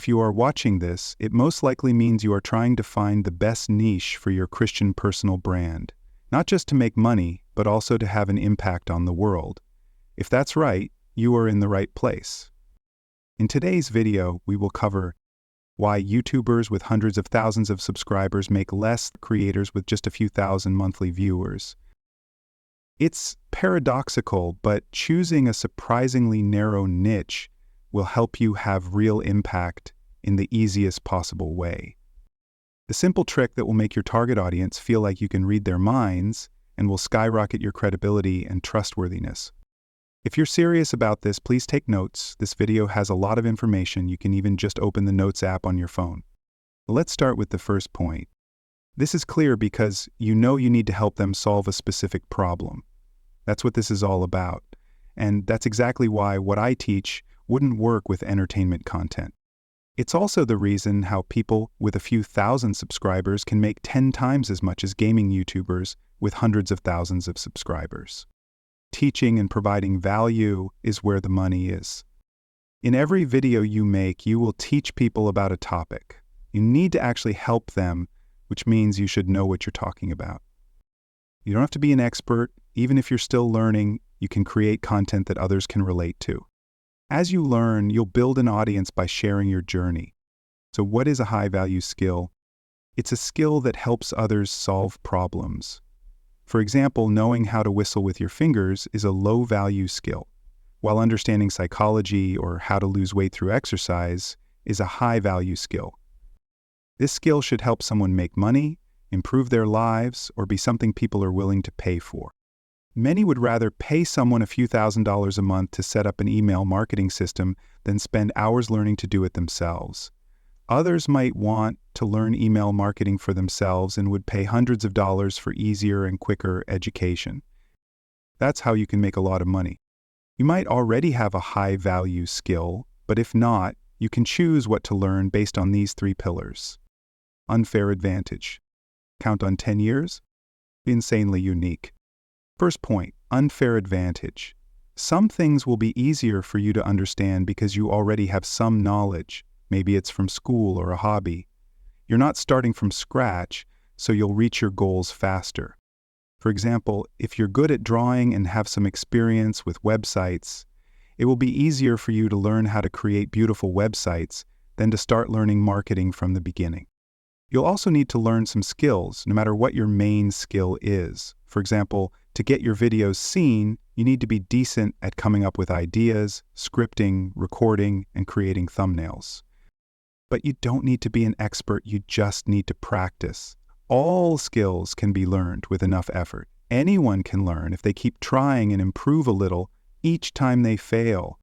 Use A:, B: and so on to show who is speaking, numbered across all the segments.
A: If you are watching this, it most likely means you are trying to find the best niche for your Christian personal brand, not just to make money, but also to have an impact on the world. If that's right, you are in the right place. In today's video, we will cover why YouTubers with hundreds of thousands of subscribers make less than creators with just a few thousand monthly viewers. It's paradoxical, but choosing a surprisingly narrow niche will help you have real impact in the easiest possible way. The simple trick that will make your target audience feel like you can read their minds and will skyrocket your credibility and trustworthiness. If you're serious about this, please take notes. This video has a lot of information. You can even just open the Notes app on your phone. Let's start with the first point. This is clear because you know you need to help them solve a specific problem. That's what this is all about. And that's exactly why what I teach wouldn't work with entertainment content. It's also the reason how people with a few thousand subscribers can make 10 times as much as gaming YouTubers with hundreds of thousands of subscribers. Teaching and providing value is where the money is. In every video you make, you will teach people about a topic. You need to actually help them, which means you should know what you're talking about. You don't have to be an expert. Even if you're still learning, you can create content that others can relate to. As you learn, you'll build an audience by sharing your journey. So what is a high-value skill? It's a skill that helps others solve problems. For example, knowing how to whistle with your fingers is a low-value skill, while understanding psychology or how to lose weight through exercise is a high-value skill. This skill should help someone make money, improve their lives, or be something people are willing to pay for. Many would rather pay someone a few $1,000s a month to set up an email marketing system than spend hours learning to do it themselves. Others might want to learn email marketing for themselves and would pay hundreds of dollars for easier and quicker education. That's how you can make a lot of money. You might already have a high-value skill, but if not, you can choose what to learn based on these 3 pillars. Unfair advantage. Count on 10 years? Insanely unique. First point, unfair advantage. Some things will be easier for you to understand because you already have some knowledge. Maybe it's from school or a hobby. You're not starting from scratch, so you'll reach your goals faster. For example, if you're good at drawing and have some experience with websites, it will be easier for you to learn how to create beautiful websites than to start learning marketing from the beginning. You'll also need to learn some skills, no matter what your main skill is. For example, to get your videos seen, you need to be decent at coming up with ideas, scripting, recording, and creating thumbnails. But you don't need to be an expert, you just need to practice. All skills can be learned with enough effort. Anyone can learn if they keep trying and improve a little each time they fail.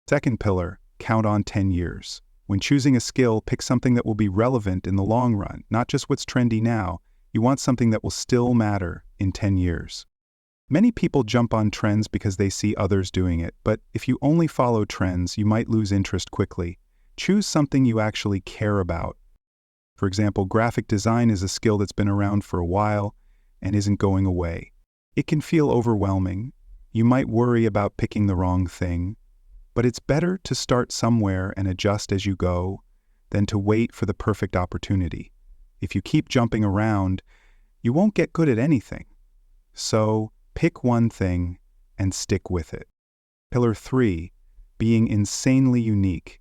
A: Second pillar, count on 10 years. When choosing a skill, pick something that will be relevant in the long run, not just what's trendy now. You want something that will still matter in 10 years. Many people jump on trends because they see others doing it, but if you only follow trends, you might lose interest quickly. Choose something you actually care about. For example, graphic design is a skill that's been around for a while and isn't going away. It can feel overwhelming. You might worry about picking the wrong thing, but it's better to start somewhere and adjust as you go than to wait for the perfect opportunity. If you keep jumping around, you won't get good at anything. So, pick one thing and stick with it. Pillar 3, being insanely unique.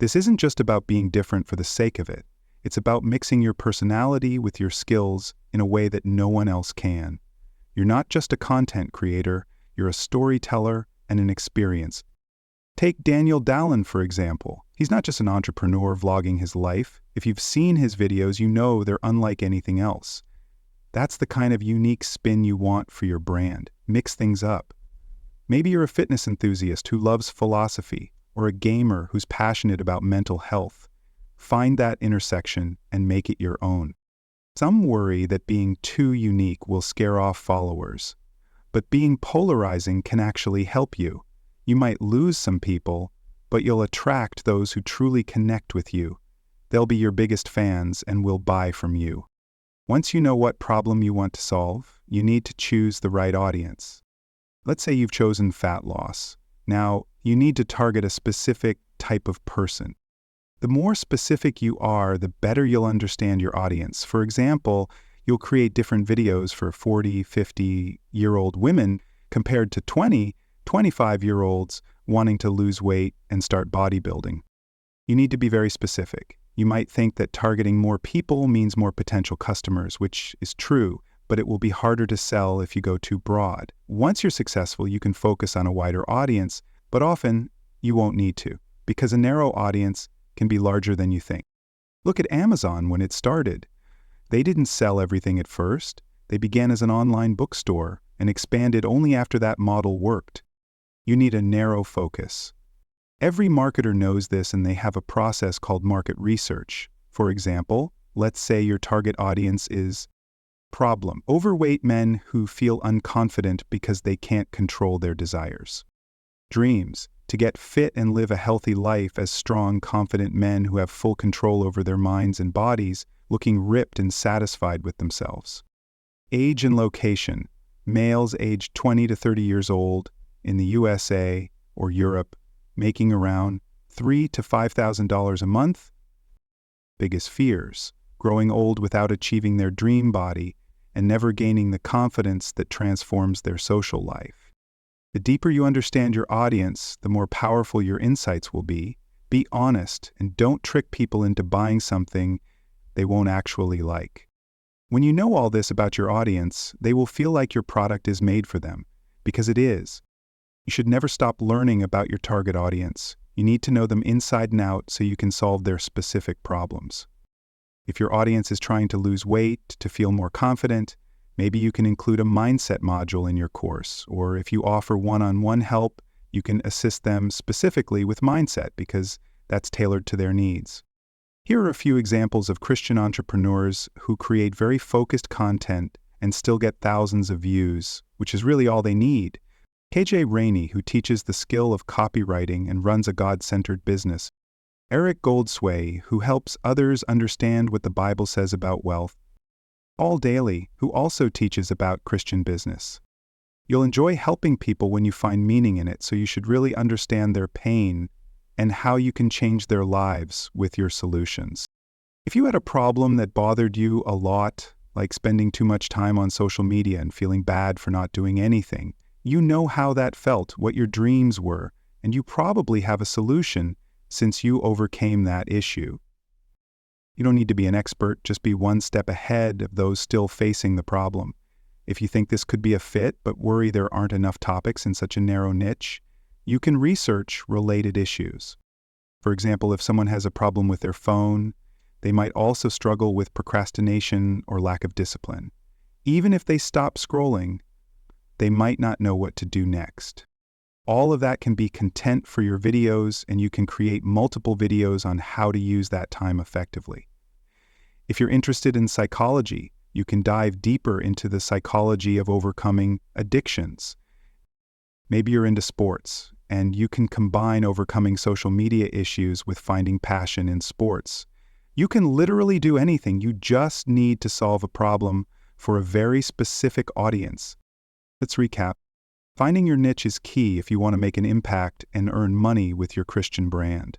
A: This isn't just about being different for the sake of it. It's about mixing your personality with your skills in a way that no one else can. You're not just a content creator, you're a storyteller and an experience. Take Daniel Dallin, for example. He's not just an entrepreneur vlogging his life. If you've seen his videos, you know they're unlike anything else. That's the kind of unique spin you want for your brand. Mix things up. Maybe you're a fitness enthusiast who loves philosophy, or a gamer who's passionate about mental health. Find that intersection and make it your own. Some worry that being too unique will scare off followers, but being polarizing can actually help you. You might lose some people, but you'll attract those who truly connect with you. They'll be your biggest fans and will buy from you. Once you know what problem you want to solve, you need to choose the right audience. Let's say you've chosen fat loss. Now, you need to target a specific type of person. The more specific you are, the better you'll understand your audience. For example, you'll create different videos for 40, 50-year-old women compared to 20, 25-year-olds wanting to lose weight and start bodybuilding. You need to be very specific. You might think that targeting more people means more potential customers, which is true, but it will be harder to sell if you go too broad. Once you're successful, you can focus on a wider audience, but often you won't need to, because a narrow audience can be larger than you think. Look at Amazon when it started. They didn't sell everything at first. They began as an online bookstore and expanded only after that model worked. You need a narrow focus. Every marketer knows this, and they have a process called market research. For example, let's say your target audience is problem: overweight men who feel unconfident because they can't control their desires. Dreams: to get fit and live a healthy life as strong, confident men who have full control over their minds and bodies, looking ripped and satisfied with themselves. Age and location: males aged 20 to 30 years old in the USA or Europe, making around $3,000 to $5,000 a month. Biggest fears: growing old without achieving their dream body and never gaining the confidence that transforms their social life. The deeper you understand your audience, the more powerful your insights will be. Be honest and don't trick people into buying something they won't actually like. When you know all this about your audience, they will feel like your product is made for them, because it is. You should never stop learning about your target audience. You need to know them inside and out so you can solve their specific problems. If your audience is trying to lose weight, to feel more confident, maybe you can include a mindset module in your course, or if you offer one-on-one help, you can assist them specifically with mindset because that's tailored to their needs. Here are a few examples of Christian entrepreneurs who create very focused content and still get thousands of views, which is really all they need. KJ Rainey, who teaches the skill of copywriting and runs a God-centered business. Eric Goldsway, who helps others understand what the Bible says about wealth. Paul Daly, who also teaches about Christian business. You'll enjoy helping people when you find meaning in it, so you should really understand their pain and how you can change their lives with your solutions. If you had a problem that bothered you a lot, like spending too much time on social media and feeling bad for not doing anything, you know how that felt, what your dreams were, and you probably have a solution since you overcame that issue. You don't need to be an expert, just be one step ahead of those still facing the problem. If you think this could be a fit, but worry there aren't enough topics in such a narrow niche, you can research related issues. For example, if someone has a problem with their phone, they might also struggle with procrastination or lack of discipline. Even if they stop scrolling, they might not know what to do next. All of that can be content for your videos, and you can create multiple videos on how to use that time effectively. If you're interested in psychology, you can dive deeper into the psychology of overcoming addictions. Maybe you're into sports, and you can combine overcoming social media issues with finding passion in sports. You can literally do anything. You just need to solve a problem for a very specific audience. Let's recap. Finding your niche is key if you want to make an impact and earn money with your Christian brand.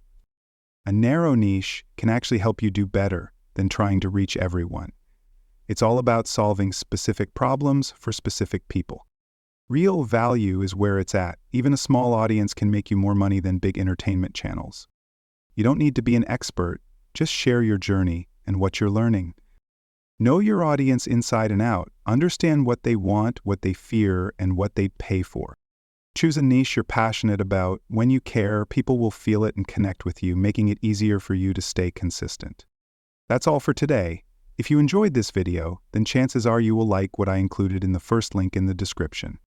A: A narrow niche can actually help you do better than trying to reach everyone. It's all about solving specific problems for specific people. Real value is where it's at. Even a small audience can make you more money than big entertainment channels. You don't need to be an expert, just share your journey and what you're learning. Know your audience inside and out. Understand what they want, what they fear, and what they'd pay for. Choose a niche you're passionate about. When you care, people will feel it and connect with you, making it easier for you to stay consistent. That's all for today. If you enjoyed this video, then chances are you will like what I included in the first link in the description.